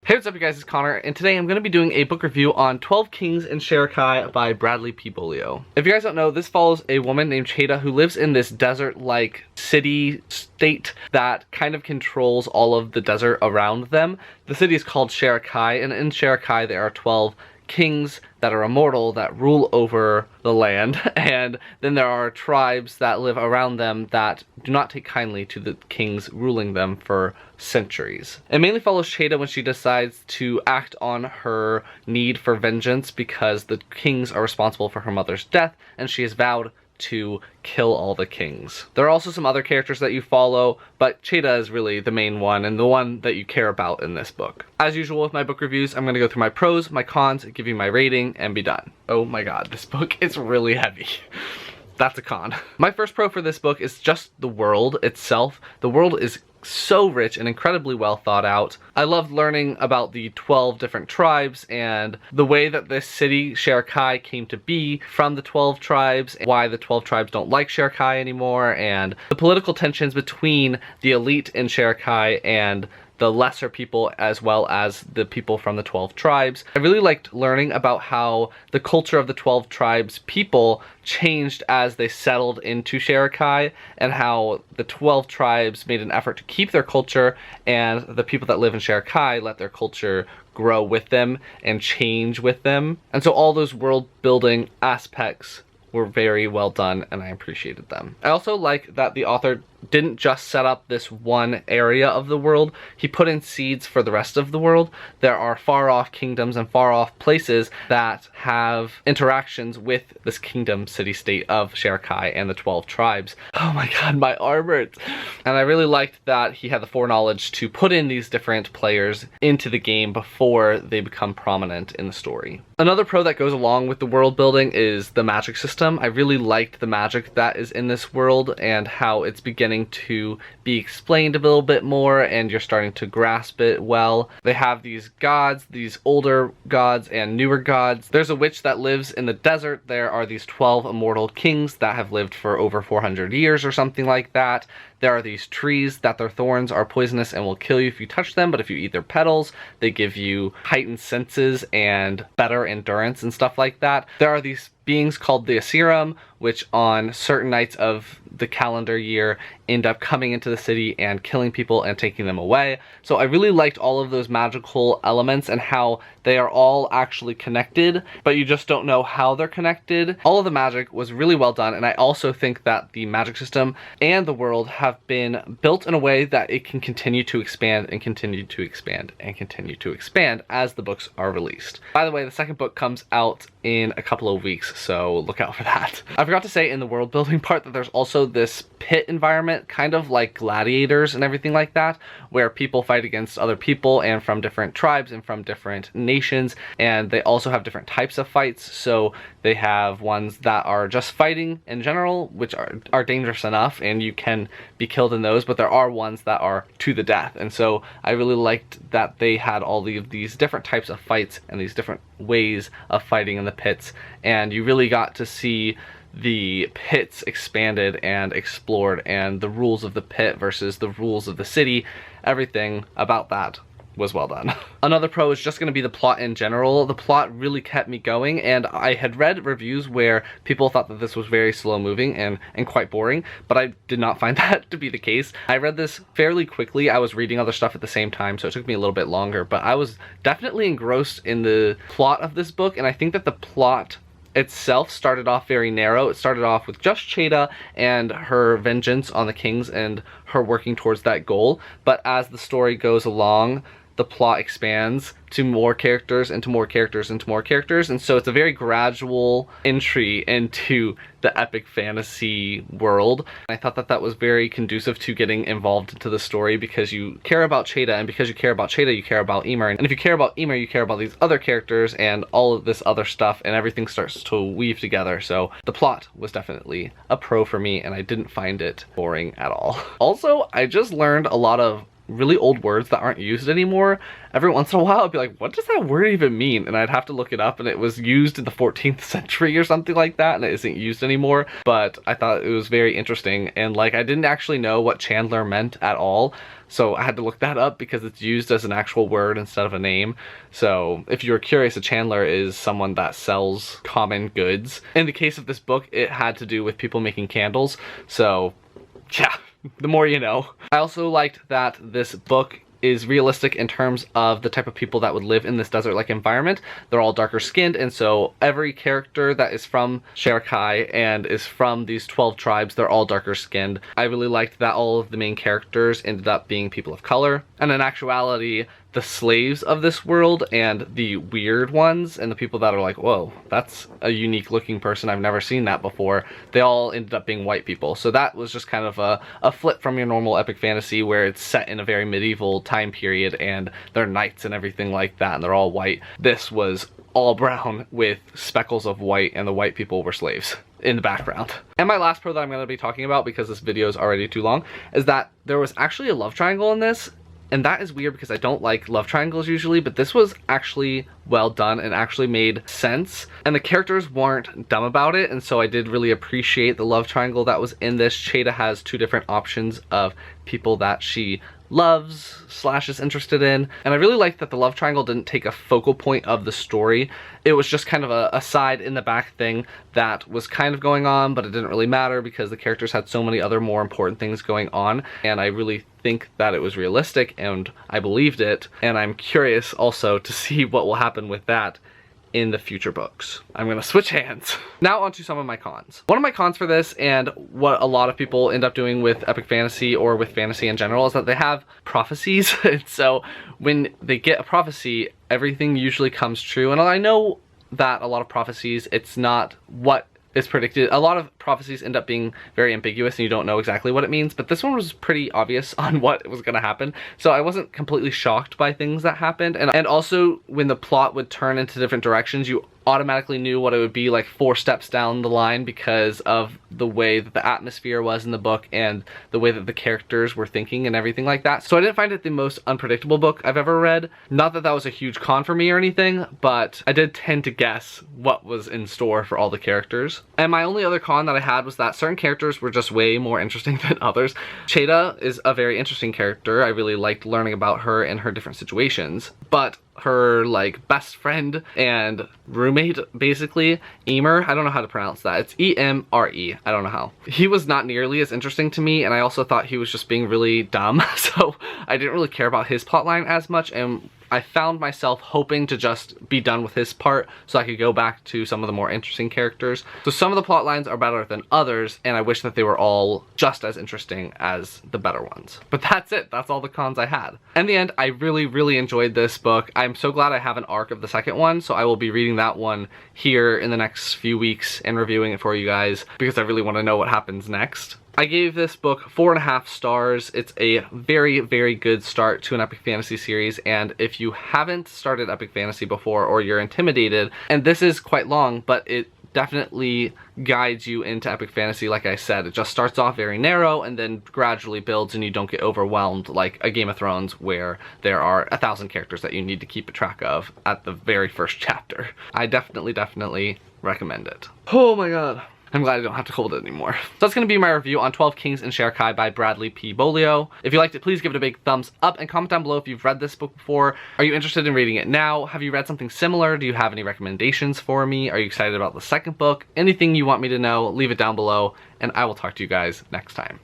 Hey, what's up you guys, it's Connor, and today I'm going to be doing a book review on 12 Kings in Sharakhai by Bradley P. Beaulieu. If you guys don't know, this follows a woman named Cheta who lives in this desert-like city-state that kind of controls all of the desert around them. The city is called Sharakhai, and in Sharakhai there are 12 kings that are immortal that rule over the land, and then there are tribes that live around them that do not take kindly to the kings ruling them for centuries. It mainly follows Cheta when she decides to act on her need for vengeance because the kings are responsible for her mother's death, and she has vowed to kill all the kings. There are also some other characters that you follow, but Cheta is really the main one and the one that you care about in this book. As usual with my book reviews, I'm going to go through my pros, my cons, give you my rating, and be done. Oh my god, this book is really heavy. That's a con. My first pro for this book is just the world itself. The world is so rich and incredibly well thought out. I loved learning about the 12 different tribes and the way that this city, Sharakhai, came to be from the 12 tribes, and why the 12 tribes don't like Sharakhai anymore, and the political tensions between the elite in Sharakhai and the lesser people as well as the people from the 12 tribes. I really liked learning about how the culture of the 12 tribes people changed as they settled into Sharakhai, and how the 12 tribes made an effort to keep their culture, and the people that live in Sharakhai let their culture grow with them and change with them. And so all those world building aspects were very well done, and I appreciated them. I also like that the author didn't just set up this one area of the world, he put in seeds for the rest of the world. There are far off kingdoms and far off places that have interactions with this kingdom city-state of Sharakhai and the 12 tribes. Oh my god, my arm hurts. And I really liked that he had the foreknowledge to put in these different players into the game before they become prominent in the story. Another pro that goes along with the world building is the magic system. I really liked the magic that is in this world and how it's beginning to be explained a little bit more, and you're starting to grasp it well. They have these gods, these older gods and newer gods. There's a witch that lives in the desert. There are these 12 immortal kings that have lived for over 400 years or something like that. There are these trees that their thorns are poisonous and will kill you if you touch them, but if you eat their petals, they give you heightened senses and better endurance and stuff like that. There are these beings called the Asiram, which on certain nights of the calendar year end up coming into the city and killing people and taking them away. So I really liked all of those magical elements and how they are all actually connected, but you just don't know how they're connected. All of the magic was really well done, and I also think that the magic system and the world have been built in a way that it can continue to expand and continue to expand and continue to expand as the books are released. By the way, the second book comes out in a couple of weeks, so look out for that. I forgot to say in the world building part that there's also this pit environment, kind of like gladiators and everything like that, where people fight against other people and from different tribes and from different nations, and they also have different types of fights. So they have ones that are just fighting in general, which are dangerous enough and you can be killed in those, but there are ones that are to the death. And so I really liked that they had all of these different types of fights and these different ways of fighting in the pits, and you really got to see the pits expanded and explored, and the rules of the pit versus the rules of the city. Everything about that was well done. Another pro is just going to be the plot in general. The plot really kept me going, and I had read reviews where people thought that this was very slow moving and quite boring, but I did not find that to be the case. I read this fairly quickly. I was reading other stuff at the same time, so it took me a little bit longer, but I was definitely engrossed in the plot of this book, and I think that the plot itself started off very narrow. It started off with just Cheta and her vengeance on the kings and her working towards that goal, but as the story goes along, the plot expands to more characters and to more characters and to more characters, and so it's a very gradual entry into the epic fantasy world. I thought that that was very conducive to getting involved into the story, because you care about Cheta, and because you care about Cheta, you care about Emer, and if you care about Emer, you care about these other characters and all of this other stuff, and everything starts to weave together. So the plot was definitely a pro for me, and I didn't find it boring at all. Also, I just learned a lot of really old words that aren't used anymore. Every once in a while I'd be like, what does that word even mean? And I'd have to look it up, and it was used in the 14th century or something like that, and it isn't used anymore. But I thought it was very interesting, and like I didn't actually know what chandler meant at all. So I had to look that up because it's used as an actual word instead of a name. So if you're curious, a chandler is someone that sells common goods. In the case of this book, it had to do with people making candles. So yeah, the more you know. I also liked that this book is realistic in terms of the type of people that would live in this desert-like environment. They're all darker skinned, and so every character that is from Sharakhai and is from these 12 tribes, they're all darker skinned. I really liked that all of the main characters ended up being people of color, and in actuality, the slaves of this world and the weird ones and the people that are like, whoa, that's a unique looking person, I've never seen that before, they all ended up being white people. So that was just kind of a flip from your normal epic fantasy where it's set in a very medieval time period and they're knights and everything like that and they're all white. This was all brown with speckles of white, and the white people were slaves in the background. And my last pro that I'm going to be talking about, because this video is already too long, is that there was actually a love triangle in this. And that is weird because I don't like love triangles usually, but this was actually well done and actually made sense. And the characters weren't dumb about it, and so I did really appreciate the love triangle that was in this. Cheta has two different options of people that she loves / is interested in, and I really liked that the love triangle didn't take a focal point of the story. It was just kind of a side in the back thing that was kind of going on, but it didn't really matter because the characters had so many other more important things going on, and I really think that it was realistic and I believed it, and I'm curious also to see what will happen with that in the future books. I'm gonna switch hands. Now onto some of my cons. One of my cons for this, and what a lot of people end up doing with epic fantasy or with fantasy in general, is that they have prophecies. And so when they get a prophecy, everything usually comes true. And I know that a lot of prophecies, it's not what is predicted. A lot of prophecies end up being very ambiguous and you don't know exactly what it means, but this one was pretty obvious on what was going to happen, so I wasn't completely shocked by things that happened. And also when the plot would turn into different directions, you automatically knew what it would be like 4 steps down the line because of the way that the atmosphere was in the book and the way that the characters were thinking and everything like that. So I didn't find it the most unpredictable book I've ever read. Not that that was a huge con for me or anything, but I did tend to guess what was in store for all the characters. And my only other con that I had was that certain characters were just way more interesting than others. Cheta is a very interesting character. I really liked learning about her and her different situations, but her like best friend and roommate, basically, Emer, I don't know how to pronounce that, it's E-M-R-E, I don't know how. He was not nearly as interesting to me, and I also thought he was just being really dumb, so I didn't really care about his plotline as much, and I found myself hoping to just be done with his part so I could go back to some of the more interesting characters. So some of the plot lines are better than others, and I wish that they were all just as interesting as the better ones. But that's it. That's all the cons I had. In the end, I really enjoyed this book. I'm so glad I have an arc of the second one, so I will be reading that one here in the next few weeks and reviewing it for you guys because I really want to know what happens next. I gave this book 4.5 stars. It's a very good start to an epic fantasy series, and if you haven't started epic fantasy before or you're intimidated, and this is quite long, but it definitely guides you into epic fantasy. Like I said, it just starts off very narrow and then gradually builds and you don't get overwhelmed like a Game of Thrones where there are 1,000 characters that you need to keep a track of at the very first chapter. I definitely recommend it. Oh my god. I'm glad I don't have to hold it anymore. So that's going to be my review on 12 Kings in Sharakhai by Bradley P. Beaulieu. If you liked it, please give it a big thumbs up and comment down below if you've read this book before. Are you interested in reading it now? Have you read something similar? Do you have any recommendations for me? Are you excited about the second book? Anything you want me to know, leave it down below, and I will talk to you guys next time.